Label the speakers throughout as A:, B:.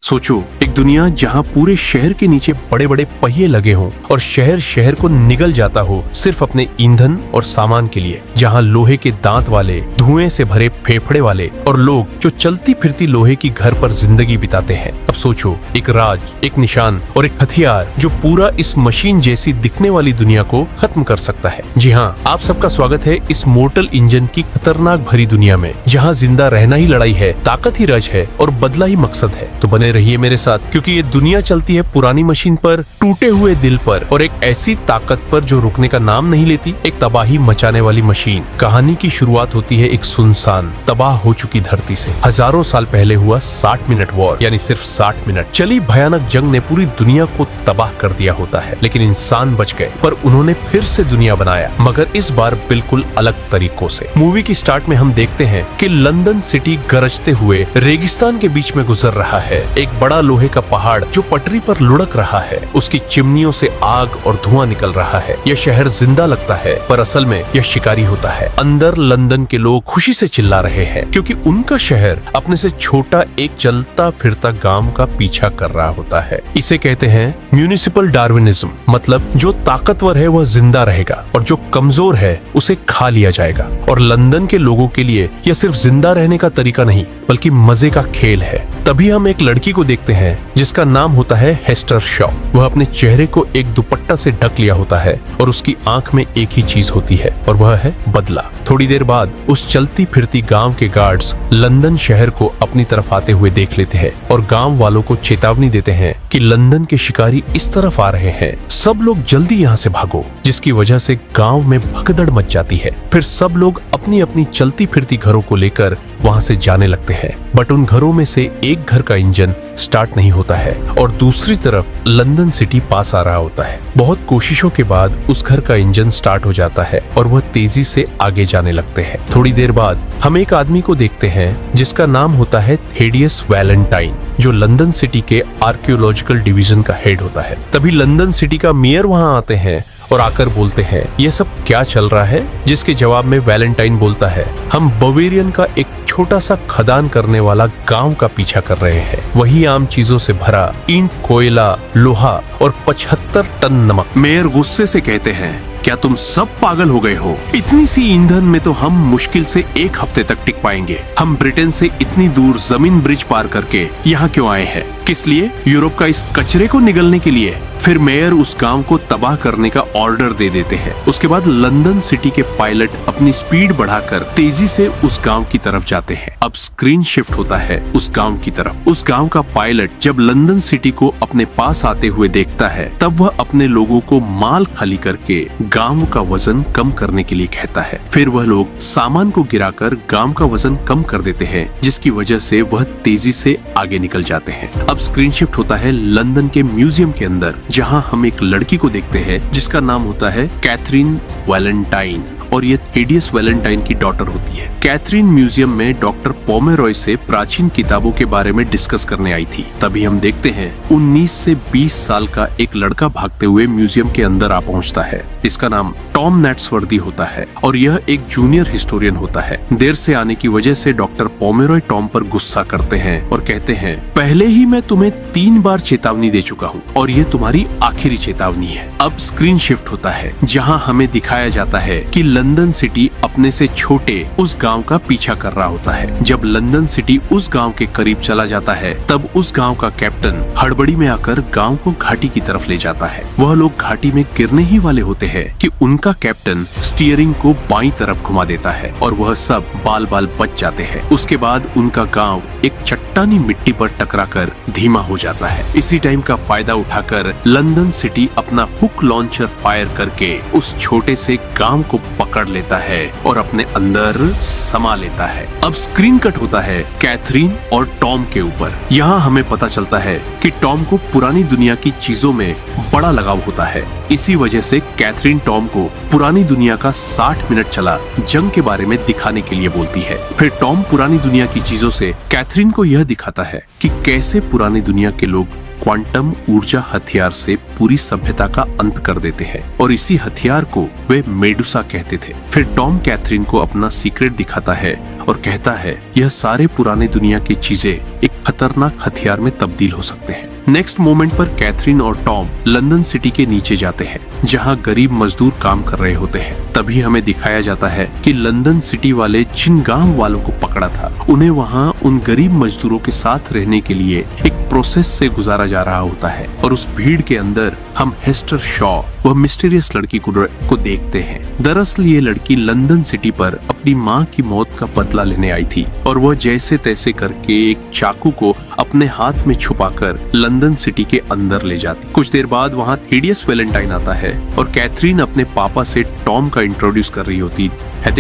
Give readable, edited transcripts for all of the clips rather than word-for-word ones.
A: सोचो, एक दुनिया जहाँ पूरे शहर के नीचे बड़े बड़े पहिए लगे हों और शहर शहर को निगल जाता हो सिर्फ अपने ईंधन और सामान के लिए, जहाँ लोहे के दांत वाले, धुएं से भरे फेफड़े वाले और लोग जो चलती फिरती लोहे की घर पर जिंदगी बिताते हैं। अब सोचो, एक राज, एक निशान और एक हथियार जो पूरा इस मशीन जैसी दिखने वाली दुनिया को खत्म कर सकता है। जी हाँ, आप सबका स्वागत है इस मोर्टल इंजन की खतरनाक भरी दुनिया में, जहाँ जिंदा रहना ही लड़ाई है, ताकत ही रज है और बदला ही मकसद है। तो बने रहिए मेरे साथ, क्योंकि ये दुनिया चलती है पुरानी मशीन पर, टूटे हुए दिल पर और एक ऐसी ताकत पर जो रुकने का नाम नहीं लेती, एक तबाही मचाने वाली मशीन। कहानी की शुरुआत होती है एक सुनसान, तबाह हो चुकी धरती से। हजारों साल पहले हुआ 60 मिनट वॉर, यानी सिर्फ 60 मिनट चली भयानक जंग ने पूरी दुनिया को तबाह कर दिया होता है। लेकिन इंसान बच गए, पर उन्होंने फिर से दुनिया बनाया, मगर इस बार बिल्कुल अलग तरीकों से। मूवी की स्टार्ट में हम देखते हैं कि लंदन सिटी गरजते हुए रेगिस्तान के बीच में गुजर रहा है। एक बड़ा लोहे का पहाड़ जो पटरी पर लुढ़क रहा है, उसकी चिमनियों से आग और धुआं निकल रहा है। यह शहर जिंदा लगता है, पर असल में यह शिकारी होता है। अंदर लंदन के लोग खुशी से चिल्ला रहे हैं, क्योंकि उनका शहर अपने से छोटा एक चलता फिरता गांव का पीछा कर रहा होता है। इसे कहते हैं म्यूनिसिपल डार्विनिज्म, मतलब जो ताकतवर है वह जिंदा रहेगा और जो कमजोर है उसे खा लिया जाएगा। और लंदन के लोगों के लिए यह सिर्फ जिंदा रहने का तरीका नहीं, बल्कि मजे का खेल है। तभी हम एक लड़की को देखते हैं जिसका नाम होता है हेस्टर शॉ। वह अपने चेहरे को एक दुपट्टा से ढक लिया होता है और उसकी आंख में एक ही चीज होती है, और वह है बदला। थोड़ी देर बाद उस चलती फिरती गांव के गार्ड्स लंदन शहर को अपनी तरफ आते हुए देख लेते हैं और गांव वालों को चेतावनी देते हैं कि लंदन के शिकारी इस तरफ आ रहे हैं, सब लोग जल्दी यहाँ से भागो। जिसकी वजह से गांव में भगदड़ मच जाती है। फिर सब लोग अपनी अपनी चलती फिरती घरों को लेकर वहां से जाने लगते हैं, बट उन घरों में से एक घर का इंजन स्टार्ट नहीं होता है और दूसरी तरफ लंदन सिटी पास आ रहा होता है। बहुत कोशिशों के बाद उस घर का इंजन स्टार्ट हो जाता है और वह तेजी से आगे जाने लगते हैं। थोड़ी देर बाद हम एक आदमी को देखते हैं जिसका नाम होता है थेडियस वैलेंटाइन, जो लंदन सिटी के आर्कियोलॉजिकल डिवीजन का हेड होता है। तभी लंदन सिटी का मेयर वहां आते हैं और आकर बोलते हैं, यह सब क्या चल रहा है? जिसके जवाब में वैलेंटाइन बोलता है, हम बवेरियन का एक छोटा सा खदान करने वाला गांव का पीछा कर रहे हैं, वही आम चीजों से भरा, ईंट, कोयला, लोहा और 75 टन नमक। मेयर गुस्से से कहते हैं, क्या तुम सब पागल हो गए हो? इतनी सी ईंधन में तो हम मुश्किल से 1 हफ्ते तक टिक पाएंगे। हम ब्रिटेन से इतनी दूर जमीन ब्रिज पार करके यहाँ क्यों आए हैं? किस लिए? यूरोप का इस कचरे को निगलने के लिए। फिर मेयर उस गांव को तबाह करने का ऑर्डर दे देते हैं। उसके बाद लंदन सिटी के पायलट अपनी स्पीड बढ़ाकर तेजी से उस गांव की तरफ जाते हैं। अब स्क्रीन शिफ्ट होता है उस गांव की तरफ। उस गांव का पायलट जब लंदन सिटी को अपने पास आते हुए देखता है, तब वह अपने लोगों को माल खाली करके गांव का वजन कम करने के लिए कहता है। फिर वह लोग सामान को गिराकर गांव का वजन कम कर देते हैं, जिसकी वजह से वह तेजी से आगे निकल जाते हैं। अब स्क्रीन शिफ्ट होता है लंदन के म्यूजियम के अंदर, जहां हम एक लड़की को देखते हैं जिसका नाम होता है कैथरीन वैलेंटाइन, और ये थेडियस वैलेंटाइन की डॉटर होती है। कैथरीन म्यूजियम में डॉक्टर पोमेरॉय से प्राचीन किताबों के बारे में डिस्कस करने आई थी। तभी हम देखते हैं 19 से 20 साल का एक लड़का भागते हुए म्यूजियम के अंदर आ पहुंचता है। इसका नाम टॉम नेट्सवर्दी होता है और यह एक जूनियर हिस्टोरियन होता है। देर से आने की वजह से डॉक्टर पोमेरॉय टॉम पर गुस्सा करते हैं और कहते हैं, पहले ही मैं तुम्हें 3 बार चेतावनी दे चुका हूँ और ये तुम्हारी आखिरी चेतावनी है। अब स्क्रीन शिफ्ट होता है जहाँ हमें दिखाया जाता है कि लंदन सिटी अपने से छोटे उस गांव का पीछा कर रहा होता है। जब लंदन सिटी उस गांव के करीब चला जाता है, तब उस गांव का कैप्टन हड़बड़ी में आकर गांव को घाटी की तरफ ले जाता है। वह लोग घाटी में गिरने ही वाले होते हैं कि उनका कैप्टन स्टीयरिंग को बाईं तरफ घुमा देता है और वह सब बाल बाल बच जाते हैं। उसके बाद उनका गांव एक चट्टानी मिट्टी पर टकराकर धीमा हो जाता है। इसी टाइम का फायदा उठाकर लंदन सिटी अपना हुक लॉन्चर फायर करके उस छोटे से गांव को पकड़ लेता है और अपने अंदर समा लेता है। अब स्क्रीन कट होता है कैथरीन और टॉम के ऊपर। यहाँ हमें पता चलता है कि टॉम को पुरानी दुनिया की चीजों में बड़ा लगाव होता है। इसी वजह से कैथरीन टॉम को पुरानी दुनिया का 60 मिनट चला जंग के बारे में दिखाने के लिए बोलती है। फिर टॉम पुरानी दुनिया की चीजों से कैथरीन को यह दिखाता है कि कैसे पुरानी दुनिया के लोग क्वांटम ऊर्जा हथियार से पूरी सभ्यता का अंत कर देते हैं और इसी हथियार को वे मेडुसा कहते थे। फिर टॉम कैथरीन को अपना सीक्रेट दिखाता है और कहता है यह सारे पुराने दुनिया की चीजें एक खतरनाक हथियार में तब्दील हो सकते हैं। नेक्स्ट मोमेंट पर कैथरीन और टॉम लंदन सिटी के नीचे जाते हैं जहां गरीब मजदूर काम कर रहे होते हैं। तभी हमें दिखाया जाता है कि लंदन सिटी वाले जिन गांव वालों को पकड़ा था उन्हें वहां उन गरीब मजदूरों के साथ रहने के लिए एक प्रोसेस से गुजारा जा रहा होता है। और उस भीड़ के अंदर हम हेस्टर शॉ वह मिस्टीरियस लड़की को देखते हैं। दरअसल ये लड़की लंदन सिटी पर अपनी माँ की मौत का बदला लेने आई थी और वह जैसे तैसे करके एक चाकू को अपने हाथ में छुपाकर लंदन सिटी के अंदर ले जाती। कुछ देर बाद वहाँ थेडियस वेलेंटाइन आता है और कैथरीन अपने पापा से टॉम का इंट्रोड्यूस कर रही होती है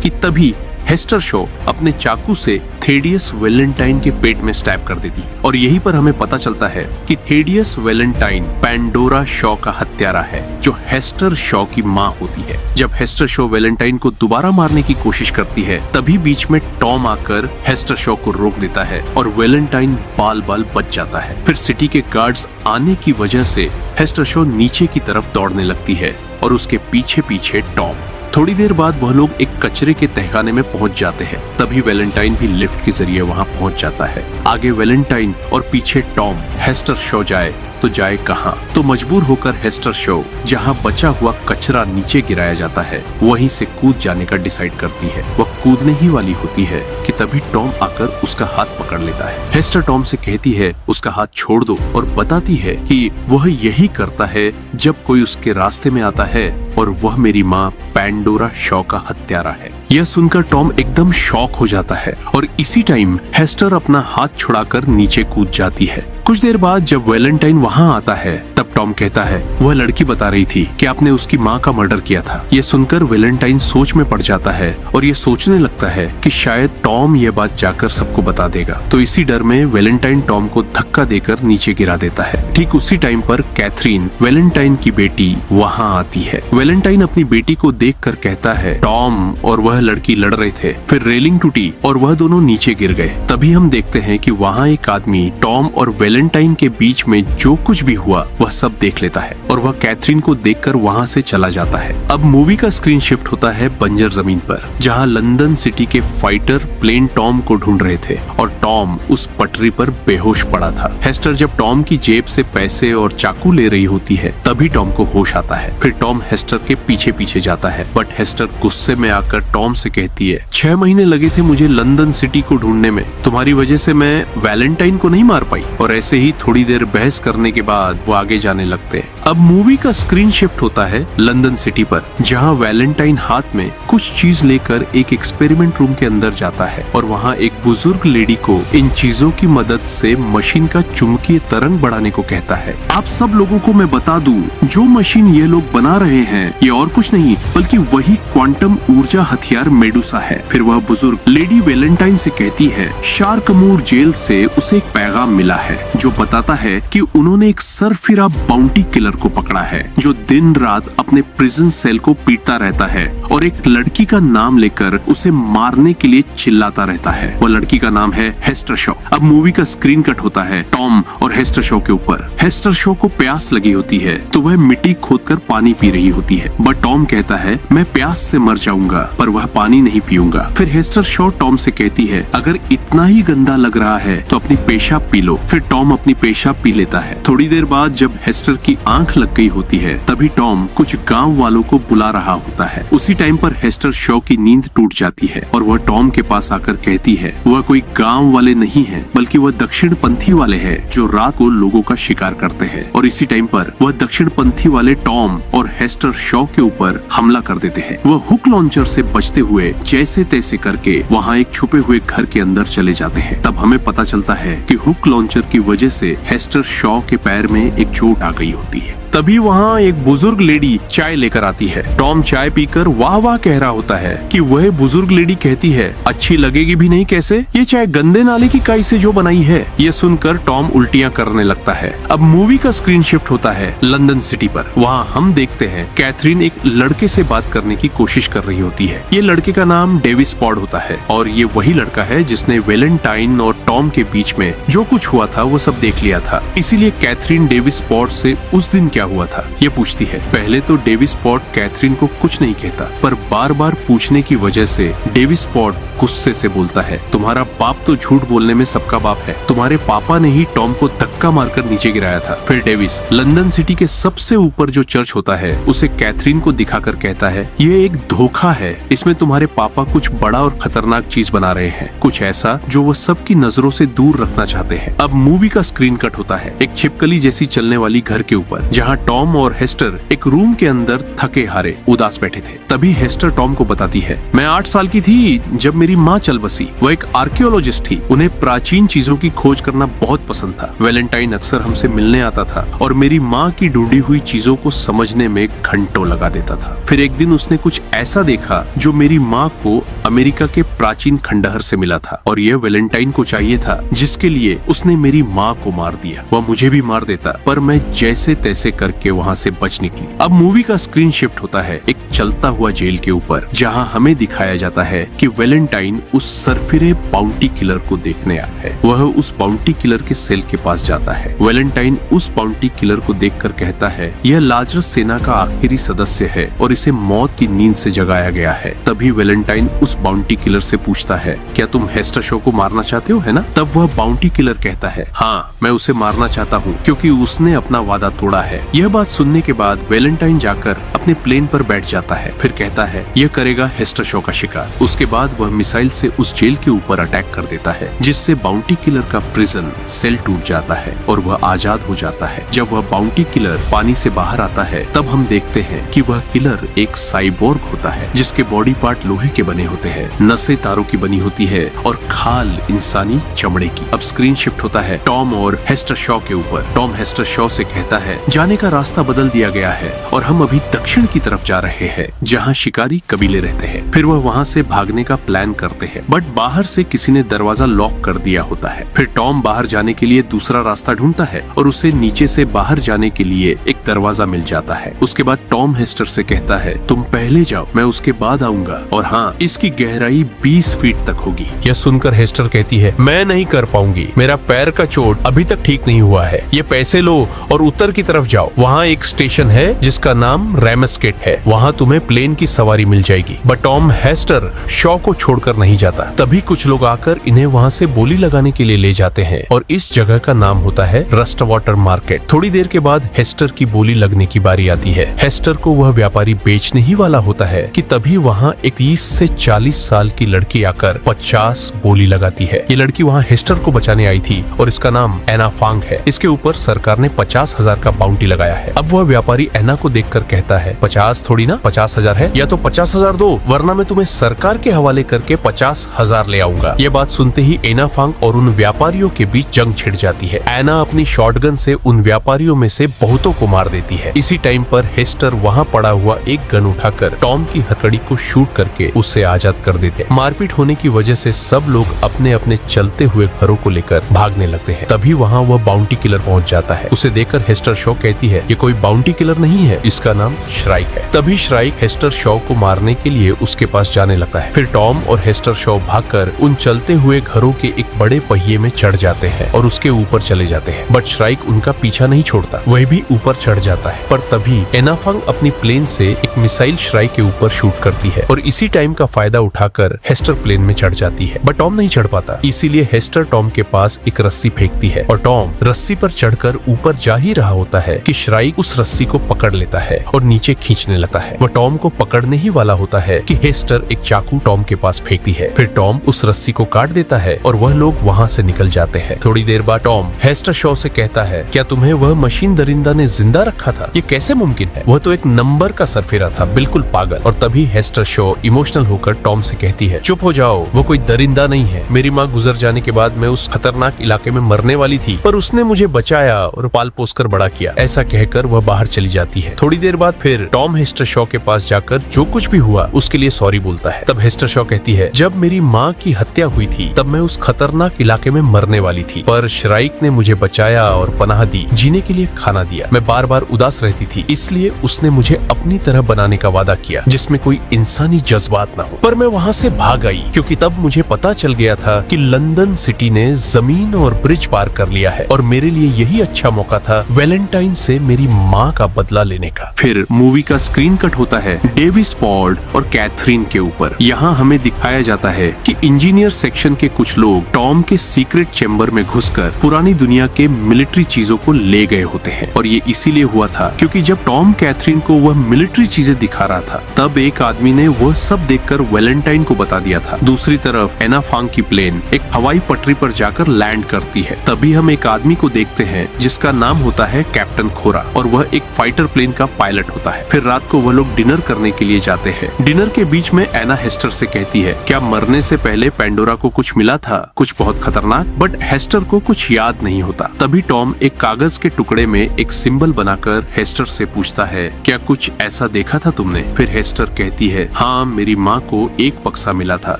A: कि तभी हेस्टर शॉ अपने चाकू से थेडियस वेलेंटाइन के पेट में स्टैब कर देती और यहीं पर हमें पता चलता है कि थेडियस वेलेंटाइन पैंडोरा शॉ का हत्यारा है जो हेस्टर शॉ की माँ होती है। जब हेस्टर शॉ वेलेंटाइन को दोबारा मारने की कोशिश करती है तभी बीच में टॉम आकर हेस्टर शॉ को रोक देता है और वेलेंटाइन बाल बाल बच जाता है। फिर सिटी के गार्ड्स आने की वजह से हेस्टर शॉ नीचे की तरफ दौड़ने लगती है और उसके पीछे पीछे टॉम। थोड़ी देर बाद वह लोग एक कचरे के तहखाने में पहुंच जाते हैं। तभी वेलेंटाइन भी लिफ्ट के जरिए वहां पहुंच जाता है। आगे वेलेंटाइन और पीछे टॉम। हेस्टर शॉ जाए तो जाए कहां? तो मजबूर होकर हेस्टर शॉ जहां बचा हुआ कचरा नीचे गिराया जाता है वहीं से कूद जाने का डिसाइड करती है। वह कूदने ही वाली होती है कि तभी टॉम आकर उसका हाथ पकड़ लेता है। हेस्टर टॉम से कहती है उसका हाथ छोड़ दो और बताती है कि वह यही करता है जब कोई उसके रास्ते में आता है और वह मेरी माँ पैंडोरा शॉ का हत्यारा है। यह सुनकर टॉम एकदम शॉक हो जाता है और इसी टाइम हेस्टर अपना हाथ छुड़ाकर नीचे कूद जाती है। कुछ देर बाद जब वेलेंटाइन वहां आता है तब टॉम कहता है वह लड़की बता रही थी कि आपने उसकी माँ का मर्डर किया था। यह सुनकर वेलेंटाइन सोच में पड़ जाता है और यह सोचने लगता है कि शायद टॉम यह बात जाकर सबको बता देगा। तो इसी डर में वेलेंटाइन टॉम को धक्का देकर नीचे गिरा देता है। ठीक उसी टाइम पर कैथरीन वेलेंटाइन की बेटी वहां आती है। वेलेंटाइन अपनी बेटी को देखकर कहता है टॉम और वह लड़की लड़ रहे थे, फिर रेलिंग टूटी और वह दोनों नीचे गिर गए। तभी हम देखते हैं कि वहाँ एक आदमी टॉम और वेलेंटाइन के बीच में जो कुछ भी हुआ वह सब देख लेता है और वह कैथरीन को देखकर वहाँ से चला जाता है। अब मूवी का स्क्रीन शिफ्ट होता है बंजर जमीन पर जहाँ लंदन सिटी के फाइटर प्लेन टॉम को ढूंढ रहे थे और टॉम उस पटरी पर बेहोश पड़ा था। हेस्टर जब टॉम की जेब से पैसे और चाकू ले रही होती है तभी टॉम को होश आता है। फिर टॉम हेस्टर के पीछे पीछे जाता है बट हेस्टर गुस्से में आकर टॉम से कहती है 6 महीने लगे थे मुझे लंदन सिटी को ढूंढने में, तुम्हारी वजह से मैं वैलेंटाइन को नहीं मार पाई। और ऐसे ही थोड़ी देर बहस करने के बाद वो आगे जाने लगते हैं। अब मूवी का स्क्रीन शिफ्ट होता है लंदन सिटी पर जहाँ वैलेंटाइन हाथ में कुछ चीज लेकर एक एक्सपेरिमेंट रूम के अंदर जाता है और वहाँ एक बुजुर्ग लेडी को इन चीजों की मदद से मशीन का चुंबकीय तरंग बढ़ाने को कहता है। आप सब लोगों को मैं बता दूं जो मशीन ये लोग बना रहे हैं ये और कुछ नहीं बल्कि वही क्वांटम ऊर्जा हथियार मेडुसा है। फिर वह बुजुर्ग लेडी वेलेंटाइन से कहती है शार्कमूर जेल से उसे एक पैगाम मिला है जो बताता है कि उन्होंने एक सरफिरा बाउंटी किलर को पकड़ा है जो दिन रात अपने प्रिजन सेल को पीटता रहता है और एक लड़की का नाम लेकर उसे मारने के लिए चिल्लाता रहता है। वह लड़की का नाम है हेस्टर शॉ। अब मूवी का स्क्रीन कट होता है टॉम और हेस्टर शॉ के ऊपर। हेस्टर शॉ को प्यास लगी होती है तो वह मिट्टी खोदकर पानी पी रही होती है बट टॉम कहता है मैं प्यास से मर जाऊंगा पर वह पानी नहीं पीऊंगा। फिर हेस्टर शॉ टॉम से कहती है अगर इतना ही गंदा लग रहा है तो अपनी पेशाब पी लो। फिर टॉम अपनी पेशाब पी लेता है। थोड़ी देर बाद जब हेस्टर की आंख लग गई होती है तभी टॉम कुछ गांव वालों को बुला रहा होता है। उसी टाइम पर हेस्टर शॉ की नींद टूट जाती है और वह टॉम के पास आकर कहती है वह कोई गांव वाले नहीं है बल्कि वह दक्षिण पंथी वाले हैं जो रात को लोगों का शिकार करते हैं। और इसी टाइम पर वह दक्षिण पंथी वाले टॉम और हेस्टर शॉ के ऊपर हमला कर देते हैं। वह हुक लॉन्चर से बचते हुए जैसे तैसे करके वहाँ एक छुपे हुए घर के अंदर चले जाते हैं। तब हमें पता चलता है कि हुक लॉन्चर की वजह से हेस्टर शॉ के पैर में एक चोट आ गई होती है। तभी वहाँ एक बुजुर्ग लेडी चाय लेकर आती है। टॉम चाय पीकर वाह वाह कह रहा होता है कि वह बुजुर्ग लेडी कहती है अच्छी लगेगी भी नहीं कैसे, ये चाय गंदे नाले की काई से जो बनाई है। ये सुनकर टॉम उल्टियां करने लगता है। अब मूवी का स्क्रीन शिफ्ट होता है लंदन सिटी पर। वहाँ हम देखते हैं कैथरीन एक लड़के से बात करने की कोशिश कर रही होती है। ये लड़के का नाम डेविस पॉड होता है और ये वही लड़का है जिसने वेलेंटाइन और टॉम के बीच में जो कुछ हुआ था वो सब देख लिया था। इसीलिए कैथरीन डेविसपोर्ट से उस दिन क्या हुआ था ये पूछती है। पहले तो डेविसपोर्ट कैथरीन को कुछ नहीं कहता, पर बार बार पूछने की वजह से डेविसपोर्ट गुस्से से बोलता है, तुम्हारा बाप तो झूठ बोलने में सबका बाप है, तुम्हारे पापा ने ही टॉम को धक्का मारकर नीचे गिराया था। फिर डेविस लंदन सिटी के सबसे ऊपर जो चर्च होता है उसे कैथरीन को दिखाकर कहता है, ये एक धोखा है, इसमें तुम्हारे पापा कुछ बड़ा और खतरनाक चीज बना रहे हैं, कुछ ऐसा जो वो सबकी नजरों से दूर रखना चाहते हैं। अब मूवी का स्क्रीन कट होता है एक छिपकली जैसी चलने वाली घर के ऊपर, जहाँ टॉम और हेस्टर एक रूम के अंदर थके हारे उदास बैठे थे। तभी हेस्टर टॉम को बताती है, मैं 8 साल की थी जब मेरी माँ चल बसी। वो एक आर्कियोलॉजिस्ट थी, उन्हें प्राचीन चीजों की खोज करना बहुत पसंद था। वैलेंटाइन अक्सर हमसे मिलने आता था और मेरी माँ की ढूंढी हुई चीजों को समझने में घंटों लगा देता था। फिर एक दिन उसने कुछ ऐसा देखा जो मेरी माँ को अमेरिका के प्राचीन खंडहर से मिला था, और यह वैलेंटाइन को चाहिए था, जिसके लिए उसने मेरी माँ को मार दिया। वह मुझे भी मार देता, पर मैं जैसे तैसे करके वहाँ से बच निकली। अब मूवी का स्क्रीन शिफ्ट होता है एक चलता हुआ जेल के ऊपर, जहाँ हमें दिखाया जाता है कि वैलेंटाइन उस सरफिरे बाउंटी किलर को देखने आया है। वह उस बाउंटी किलर के सेल के पास जाता है। वैलेंटाइन उस बाउंटी किलर को देखकर कहता है, यह लाजरस सेना का आखिरी सदस्य है और इसे मौत की नींद से जगाया गया है। तभी वैलेंटाइन उस बाउंटी किलर से पूछता है, क्या तुम हेस्टर शॉ को मारना चाहते हो, है ना? तब वह बाउंटी किलर कहता है, हाँ, मैं उसे मारना चाहता हूँ क्योंकि उसने अपना वादा तोड़ा है। यह बात सुनने के बाद वैलेंटाइन जाकर अपने प्लेन पर बैठ जाता है। फिर कहता है, यह करेगा हेस्टर शॉ का शिकार। उसके बाद वह मिसाइल से उस जेल के ऊपर अटैक कर देता है, जिससे बाउंटी किलर का प्रिजन सेल टूट जाता है और वह आजाद हो जाता है। जब वह बाउंटी किलर पानी से बाहर आता है, तब हम देखते हैं कि वह किलर एक साइबोर्ग होता है, जिसके बॉडी पार्ट लोहे के बने होते हैं, नसें तारों की बनी होती है और खाल इंसानी चमड़े की। अब स्क्रीन शिफ्ट होता है टॉम और हेस्टर शॉ के ऊपर। टॉम हेस्टर शॉ से कहता है, जाने का रास्ता बदल दिया गया है और हम अभी दक्षिण की तरफ जा रहे हैं, जहाँ शिकारी कबीले रहते हैं। फिर वह वहाँ से भागने का प्लान करते हैं, बट बाहर से किसी ने दरवाजा लॉक कर दिया होता है। फिर टॉम बाहर जाने के लिए दूसरा रास्ता ढूंढता है और उसे नीचे से बाहर जाने के लिए एक दरवाजा मिल जाता है। उसके बाद टॉम हेस्टर से कहता है, तुम पहले जाओ, मैं उसके बाद आऊंगा, और हाँ, इसकी गहराई 20 फीट तक होगी। यह सुनकर हेस्टर कहती है, मैं नहीं कर पाऊंगी, मेरा पैर का चोट अभी तक ठीक नहीं हुआ है। ये पैसे लो और उत्तर की तरफ जाओ, वहाँ एक स्टेशन है जिसका नाम रैमस्केट है, वहाँ तुम्हें प्लेन की सवारी मिल जाएगी। बट टॉम हेस्टर शॉ को छोड़कर नहीं जाता। तभी कुछ लोग आकर इन्हें वहाँ से बोली लगाने के लिए ले जाते हैं और इस जगह का नाम होता है रस्ट वाटर मार्केट। थोड़ी देर के बाद हेस्टर की बोली लगने की बारी आती है। हेस्टर को वह व्यापारी बेचने ही वाला होता है कि तभी वहाँ एक 30 से 40 साल की लड़की आकर 50 बोली लगाती है। ये लड़की वहाँ हेस्टर को बचाने आई थी और इसका नाम एना फांग है। इसके ऊपर सरकार ने 50,000 का बाउंटी लगाया है। अब वह व्यापारी एना को देखकर कहता है, 50 थोड़ी ना, 50,000 है, या तो 50,000 दो, वरना मैं तुम्हें सरकार के हवाले करके 50,000 ले आऊंगा। ये बात सुनते ही एना फांग और उन व्यापारियों के बीच जंग छिड़ जाती है। एना अपनी शॉटगन से उन व्यापारियों में से बहुतों को मार देती है। इसी टाइम पर हेस्टर वहाँ पड़ा हुआ एक गन उठाकर टॉम की हथकड़ी को शूट करके उसे आजाद कर देते हैं। मारपीट होने की वजह से सब लोग अपने अपने चलते हुए घरों को लेकर भागने लगते हैं। तभी वहाँ वह बाउंटी किलर पहुँच जाता है। उसे देखकर हेस्टर शॉ कहती है, ये कोई बाउंटी किलर नहीं है, इसका नाम श्राइक है। तभी श्राइक हेस्टर शॉ को मारने के लिए उसके पास जाने लगता है। फिर टॉम और हेस्टर शॉ भागकर उन चलते हुए घरों के एक बड़े पहिए में चढ़ जाते हैं और उसके ऊपर चले जाते हैं। बट श्राइक उनका पीछा नहीं छोड़ता, वह भी ऊपर चढ़ जाता है। पर तभी एना फांग अपनी प्लेन से एक मिसाइल श्राइक के ऊपर शूट करती है और इसी टाइम का फायदा उठाकर हेस्टर प्लेन में चढ़ जाती है। बट टॉम नहीं चढ़ पाता, इसीलिए हेस्टर टॉम के पास एक रस्सी फेंकती है और टॉम रस्सी पर चढ़कर ऊपर जा ही रहा होता है कि श्राइक उस रस्सी को पकड़ लेता है और नीचे खींचने लगता है। वह टॉम को पकड़ने ही वाला होता है कि हेस्टर एक चाकू टॉम के पास फेंकती है। फिर टॉम उस रस्सी को काट देता है और वह लोग वहाँ से निकल जाते हैं। थोड़ी देर बाद टॉम हेस्टर शॉ से कहता है, क्या तुम्हें वह मशीन दरिंदा ने जिंदा रखा था? ये कैसे मुमकिन है? वह तो एक नंबर का सरफेरा था, बिल्कुल पागल। और तभी हेस्टर शॉ इमोशनल होकर टॉम से कहती है, चुप हो जाओ, वो कोई दरिंदा नहीं है। मेरी माँ गुजर जाने के बाद मैं उस खतरनाक इलाके में मरने वाली थी, पर उसने मुझे बचाया और पाल पोस कर बड़ा किया। ऐसा कहकर वह बाहर चली जाती है। थोड़ी देर बाद फिर टॉम हेस्टर शॉ के पास जाकर जो कुछ भी हुआ उसके लिए सॉरी बोलता है। तब हेस्टर शॉ कहती है, जब मेरी माँ की हत्या हुई थी तब मैं उस खतरनाक इलाके में मरने वाली थी, पर श्राइक ने मुझे बचाया और पनाह दी, जीने के लिए खाना दिया। मैं बार बार उदास रहती थी, इसलिए उसने मुझे अपनी तरह बनाने का वादा किया जिसमें कोई इंसानी जज्बात ना हो। पर मैं वहाँ से भाग आई क्योंकि तब मुझे पता चल गया था कि लंदन लंदन सिटी ने जमीन और ब्रिज पार कर लिया है और मेरे लिए यही अच्छा मौका था वैलेंटाइन से मेरी माँ का बदला लेने का। फिर मूवी का स्क्रीन कट होता है डेविस पॉड और कैथरीन के ऊपर। यहाँ हमें दिखाया जाता है कि इंजीनियर सेक्शन के कुछ लोग टॉम के सीक्रेट चेम्बर में घुसकर पुरानी दुनिया के मिलिट्री चीजों को ले गए होते हैं और ये इसीलिए हुआ था क्योंकि जब टॉम कैथरीन को वह मिलिट्री चीजें दिखा रहा था तब एक आदमी ने वह सब देखकर वैलेंटाइन को बता दिया था। दूसरी तरफ एना फांग की प्लेन एक हवाई पटरी पर जाकर लैंड करती है। तभी हम एक आदमी को देखते हैं जिसका नाम होता है कैप्टन खोरा और वह एक फाइटर प्लेन का पायलट होता है। फिर रात को वह लोग डिनर करने के लिए जाते हैं। डिनर के बीच में एना हेस्टर से कहती है क्या मरने से पहले पेंडोरा को कुछ मिला था, कुछ बहुत खतरनाक, बट हेस्टर को कुछ याद नहीं होता। तभी टॉम एक कागज के टुकड़े में एक सिंबल बनाकर हेस्टर से पूछता है क्या कुछ ऐसा देखा था तुमने? फिर हेस्टर कहती है हाँ, मेरी माँ को एक बक्सा मिला था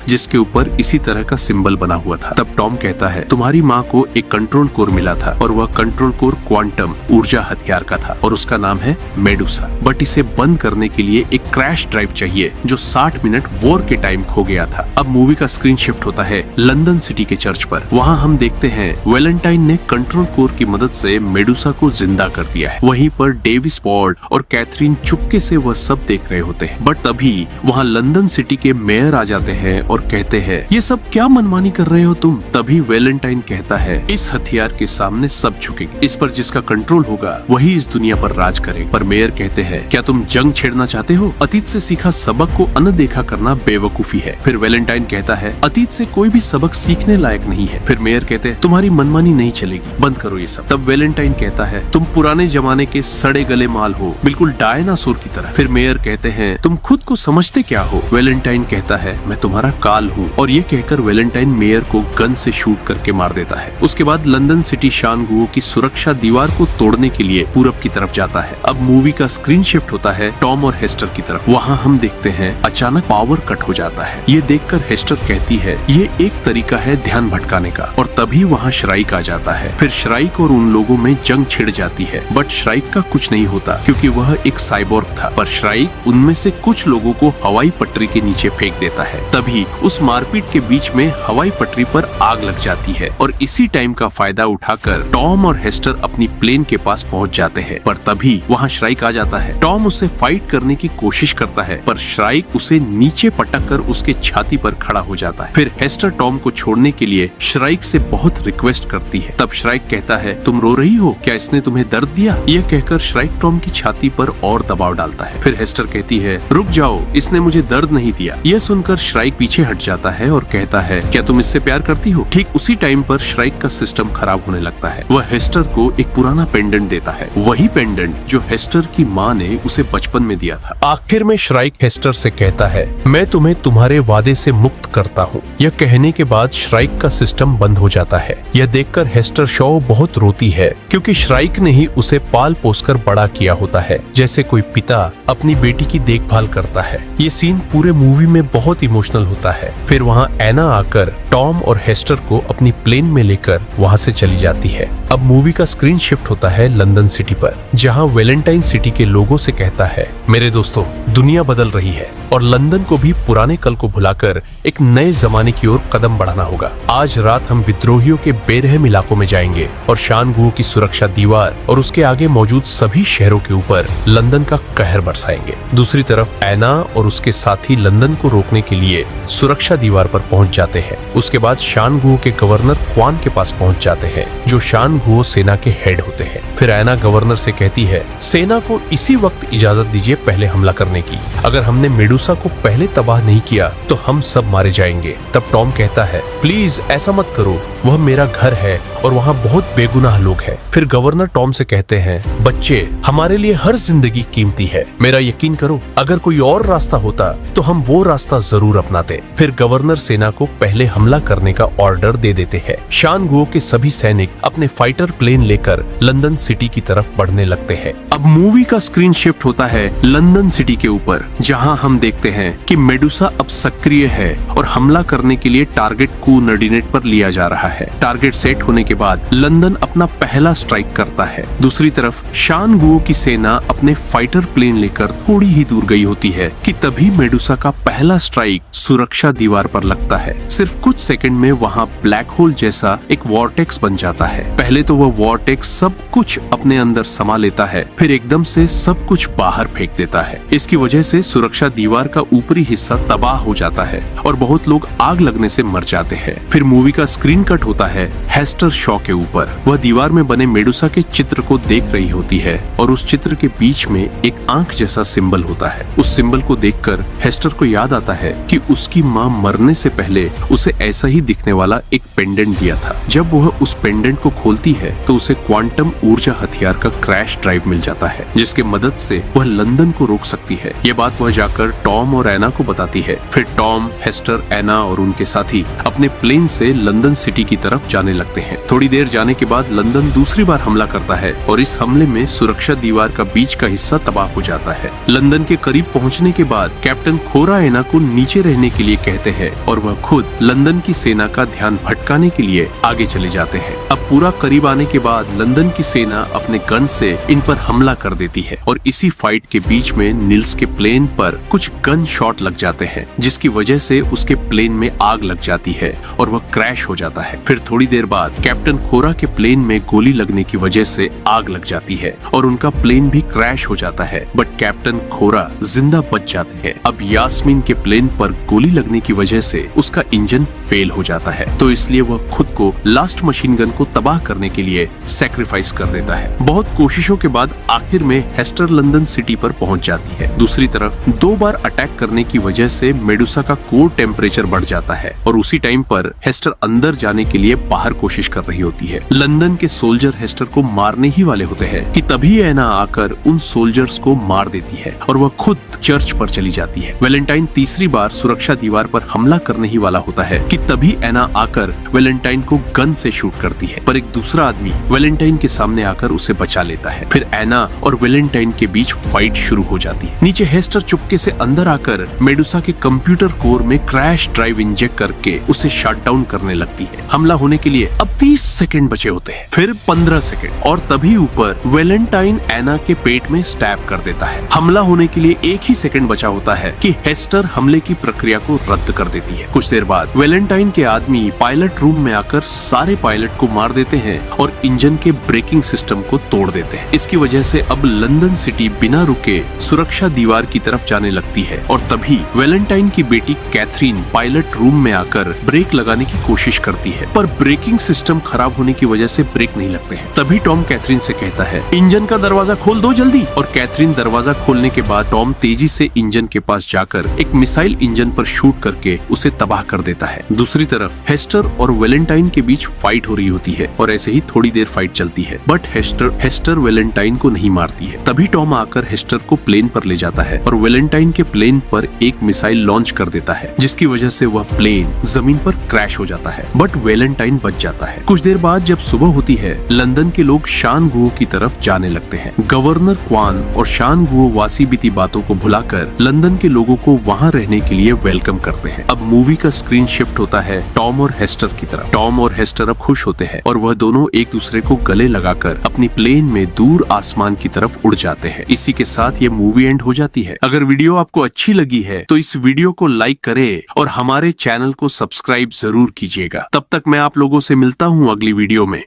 A: जिसके ऊपर इसी तरह का सिंबल बना हुआ था। तब टॉम कहता है तुम्हारी माँ को एक कंट्रोल कोर मिला था और वह कंट्रोल कोर क्वांटम ऊर्जा हथियार का था और उसका नाम है मेडुसा, बट इसे बंद करने के लिए एक क्रैश ड्राइव चाहिए जो 60 मिनट वॉर के टाइम खो गया था। अब मूवी का स्क्रीन शिफ्ट होता है लंदन सिटी के चर्च पर। वहाँ हम देखते हैं वैलेंटाइन ने कंट्रोल कोर की मदद से मेडुसा को जिंदा कर दिया है। वहीं पर डेविस पॉड और कैथरीन चुपके से वह सब देख रहे होते हैं, बट तभी वहाँ लंदन सिटी के मेयर आ जाते हैं और कहते हैं ये सब क्या मनमानी कर रहे हो तुम? तभी वैलेंटाइन कहता है इस हथियार के सामने सब झुकेंगे, इस पर जिसका कंट्रोल होगा वही इस दुनिया पर राज करेगा। पर मेयर कहते हैं क्या तुम जंग छेड़ना चाहते हो? अतीत से सीखा सबक को अनदेखा करना बेवकूफी है। फिर वैलेंटाइन कहता है अतीत से कोई भी सबक सीखने लायक नहीं है। फिर मेयर कहते हैं तुम्हारी मनमानी नहीं चलेगी, बंद करो ये सब। तब वैलेंटाइन कहता है तुम पुराने जमाने के सड़े गले माल हो, बिल्कुल डायनासोर की तरह। फिर मेयर कहते हैं तुम खुद को समझते क्या हो? वैलेंटाइन कहता है मैं तुम्हारा काल हूँ और ये कहकर वैलेंटाइन मेयर को गन से शूट करके मार देता है। उसके बाद लंदन सिटी शानगुओ की सुरक्षा दीवार को तोड़ने के लिए पूरब की तरफ जाता है। अब मूवी का स्क्रीन शिफ्ट होता है टॉम और हेस्टर की तरफ। वहाँ हम देखते हैं अचानक पावर कट हो जाता है। ये देखकर हेस्टर कहती है ये एक तरीका है ध्यान भटकाने का और तभी वहाँ श्राइक आ जाता है। फिर श्राइक और उन लोगों में जंग छिड़ जाती है, बट श्राइक का कुछ नहीं होता क्योंकि वह एक साइबोर्ग था। पर श्राइक उनमें से कुछ लोगों को हवाई पटरी के नीचे फेंक देता है। तभी उस मारपीट के बीच में हवाई पटरी पर आग लग जाती है और इसी टाइम का फायदा उठाकर टॉम और हेस्टर अपनी प्लेन के पास पहुंच जाते हैं। पर तभी वहां श्राइक आ जाता है। टॉम उसे फाइट करने की कोशिश करता है पर श्राइक उसे नीचे पटक कर उसके छाती पर खड़ा हो जाता है। फिर हेस्टर टॉम को छोड़ने के लिए श्राइक से बहुत रिक्वेस्ट करती है। तब श्राइक कहता है तुम रो रही हो, क्या इसने तुम्हें दर्द दिया? यह कहकर श्राइक टॉम की छाती पर और दबाव डालता है। फिर हेस्टर कहती है रुक जाओ, इसने मुझे दर्द नहीं दिया। यह सुनकर श्राइक पीछे हट जाता है और कहता है क्या तुम इससे प्यार करती हो? ठीक उसी टाइम पर श्राइक का सिस्टम खराब होने लगता है। वह हेस्टर को एक पुराना पेंडेंट देता है, वही पेंडेंट जो हेस्टर की माँ ने उसे बचपन में दिया था। आखिर में श्राइक हेस्टर से कहता है मैं तुम्हें तुम्हारे वादे से मुक्त करता हूँ। यह कहने के बाद श्राइक का सिस्टम बंद हो जाता है। यह देखकर हेस्टर शॉ बहुत रोती है क्योंकि श्राइक ने ही उसे पाल पोसकर बड़ा किया होता है, जैसे कोई पिता अपनी बेटी की देखभाल करता है। ये सीन पूरे मूवी में बहुत इमोशनल होता है। फिर वहाँ एना आकर टॉम और हेस्टर को अपनी प्लेन में लेकर वहाँ से चली जाती है। अब मूवी का स्क्रीन शिफ्ट होता है लंदन सिटी पर, जहाँ वैलेंटाइन सिटी के लोगों से कहता है मेरे दोस्तों दुनिया बदल रही है और लंदन को भी पुराने कल को भुलाकर एक नए जमाने की ओर कदम बढ़ाना होगा। आज रात हम विद्रोहियों के बेरहम इलाकों में जाएंगे और शानगुओ की सुरक्षा दीवार और उसके आगे मौजूद सभी शहरों के ऊपर लंदन का कहर बरसाएंगे। दूसरी तरफ एना और उसके साथी लंदन को रोकने के लिए सुरक्षा दीवार पर पहुंच जाते हैं। उसके बाद शानगुओ के गवर्नर क्वान के पास पहुंच जाते हैं जो शानगुओ सेना के हेड होते हैं। फिर एना गवर्नर से कहती है सेना को इसी वक्त इजाजत दीजिए पहले हमला करने की। अगर हमने मेडुसा को पहले तबाह नहीं किया तो हम सब मारे जाएंगे। तब टॉम कहता है प्लीज ऐसा मत करो, वह मेरा घर है और वहाँ बहुत बेगुनाह लोग हैं। फिर गवर्नर टॉम से कहते हैं बच्चे हमारे लिए हर जिंदगी कीमती है, मेरा यकीन करो अगर कोई और रास्ता होता तो हम वो रास्ता जरूर अपनाते। फिर गवर्नर सेना को पहले हमला करने का ऑर्डर दे देते हैं। शानगुओ के सभी सैनिक अपने फाइटर प्लेन लेकर लंदन सिटी की तरफ बढ़ने लगते हैं। अब मूवी का स्क्रीन शिफ्ट होता है लंदन सिटी के ऊपर, जहां हम देखते हैं कि मेडुसा अब सक्रिय है और हमला करने के लिए टारगेट को नर्डिनेट पर लिया जा रहा है। टारगेट सेट होने के बाद लंदन अपना पहला स्ट्राइक करता है। दूसरी तरफ शान गुओ की सेना अपने फाइटर प्लेन लेकर थोड़ी ही दूर गई होती है कि तभी मेडुसा का पहला स्ट्राइक सुरक्षा दीवार पर लगता है। सिर्फ कुछ सेकंड में वहां ब्लैक होल जैसा एक वॉर्टेक्स बन जाता है। पहले तो वह वॉर्टेक्स सब कुछ अपने अंदर समा लेता है, फिर एकदम से सब कुछ बाहर फेंक देता है। इसकी वजह से सुरक्षा दीवार का ऊपरी हिस्सा तबाह हो जाता है और बहुत लोग आग लगने से मर जाते हैं। फिर मूवी का स्क्रीन कट होता है हेस्टर शॉ के ऊपर। वह दीवार में बने मेडुसा के चित्र को देख रही होती है और उस चित्र के बीच में एक आंख जैसा सिंबल होता है। उस सिंबल को देखकर हेस्टर को याद आता है कि उसकी माँ मरने से पहले उसे ऐसा ही दिखने वाला एक पेंडेंट दिया था। जब वह उस पेंडेंट को खोलती है तो उसे क्वांटम ऊर्जा हथियार का क्रैश ड्राइव मिल जाता है, जिसके मदद से वह लंदन को रोक सकती है। ये बात वह जाकर टॉम और एना को बताती है। फिर टॉम, हेस्टर, एना और उनके साथी अपने प्लेन से लंदन सिटी की तरफ जाने लगते हैं। थोड़ी देर जाने के बाद लंदन दूसरी बार हमला करता है और इस हमले में सुरक्षा दीवार का बीच का हिस्सा तबाह हो जाता है। लंदन के करीब पहुंचने के बाद कैप्टन खोरा एना को नीचे रहने के लिए कहते हैं और वह खुद लंदन की सेना का ध्यान भटकाने के लिए आगे चले जाते हैं। अब पूरा करीब आने के बाद लंदन की सेना अपने गन से इन पर हमला कर देती है और इसी फाइट के बीच में निल्स के प्लेन पर कुछ गन शॉट लग जाते हैं, जिसकी वजह से उसके प्लेन में आग लग जाती है और वह क्रैश हो जाता है। फिर थोड़ी देर बाद कैप्टन खोरा के प्लेन में गोली लगने की वजह से आग लग जाती है और उनका प्लेन भी क्रैश हो जाता है, बट कैप्टन खोरा जिंदा बच जाते हैं। अब यास्मीन के प्लेन पर गोली लगने की वजह से उसका इंजन फेल हो जाता है, तो इसलिए वह खुद को लास्ट मशीन गन को तबाह करने के लिए सैक्रिफाइस कर देता है। बहुत कोशिशों के बाद आखिर में हेस्टर लंदन सिटी पर पहुंच जाती है। दूसरी तरफ 2 बार अटैक करने की वजह से मेडुसा का कोर टेम्परेचर बढ़ जाता है और उसी टाइम पर हेस्टर अंदर जाने के लिए बाहर कोशिश कर रही होती है। लंदन के सोल्जर हेस्टर को मारने ही वाले होते हैं कि तभी एना आकर उन सोल्जर्स को मार देती है और वह खुद चर्च पर चली जाती है। वैलेंटाइन तीसरी बार सुरक्षा दीवार पर हमला करने ही वाला होता है कि तभी एना आकर वैलेंटाइन को गन से शूट करती है, पर एक दूसरा आदमी वैलेंटाइन के सामने आकर उसे बचा लेता है। फिर एना और वैलेंटाइन के बीच फाइट शुरू हो जाती है। नीचे हेस्टर चुपके से अंदर आकर मेडुसा के कंप्यूटर कोर में क्रैश ड्राइव इंजेक्ट करके उसे शट डाउन करने लगती है। हमला होने के लिए अब 30 सेकंड बचे होते हैं, फिर 15 सेकंड और तभी ऊपर वैलेंटाइन एना के पेट में स्टैब कर देता है। हमला होने के लिए 1 ही सेकंड बचा होता है कि हेस्टर हमले की प्रक्रिया को रद्द कर देती है। कुछ देर बाद वैलेंटाइन के आदमी पायलट रूम में आकर सारे पायलट को मार देते हैं और इंजन के ब्रेकिंग सिस्टम को तोड़ देते हैं। इसकी वजह से अब लंदन सिटी बिना रुके सुरक्षा दीवार की तरफ जाने लगती है और तभी वैलेंटाइन की बेटी कैथरीन पायलट रूम में आकर ब्रेक लगाने की कोशिश करती है, पर ब्रेकिंग सिस्टम खराब होने की वजह से ब्रेक नहीं लगते हैं। तभी टॉम कैथरीन से कहता है, इंजन का दरवाजा खोल दो जल्दी। और कैथरीन दरवाजा खोलने के बाद टॉम तेजी से इंजन के पास जाकर एक मिसाइल इंजन पर शूट करके उसे तबाह कर देता है। दूसरी तरफ हेस्टर और वैलेंटाइन के बीच फाइट हो रही होती है और ऐसे ही थोड़ी देर फाइट चलती है, बट हेस्टर वैलेंटाइन को नहीं मारती है। तभी टॉम आकर हेस्टर को प्लेन पर ले जाता है और वैलेंटाइन के प्लेन पर एक मिसाइल लॉन्च कर देता है, जिसकी वजह से वह प्लेन जमीन पर क्रैश हो जाता है, बट वैलेंटाइन बच जाता है। कुछ देर बाद जब सुबह होती है, लंदन के लोग शान गुओ की तरफ जाने लगते हैं। गवर्नर क्वान और शान गुओ वासी बीती बातों को भुलाकर लंदन के लोगों को वहां रहने के लिए वेलकम करते हैं। अब मूवी का स्क्रीन शिफ्ट होता है टॉम और हेस्टर की तरफ। टॉम और हेस्टर अब खुश होते हैं और वह दोनों एक दूसरे को गले लगाकर अपनी प्लेन में दूर आसमान की तरफ उड़ जाते हैं। इसी के साथ ये मूवी एंड हो जाती है। अगर वीडियो आपको अच्छी लगी है तो इस वीडियो को लाइक करें और हमारे चैनल को सब्सक्राइब जरूर कीजिएगा। तब तक मैं आप लोगों से मिलता हूँ अगली वीडियो में।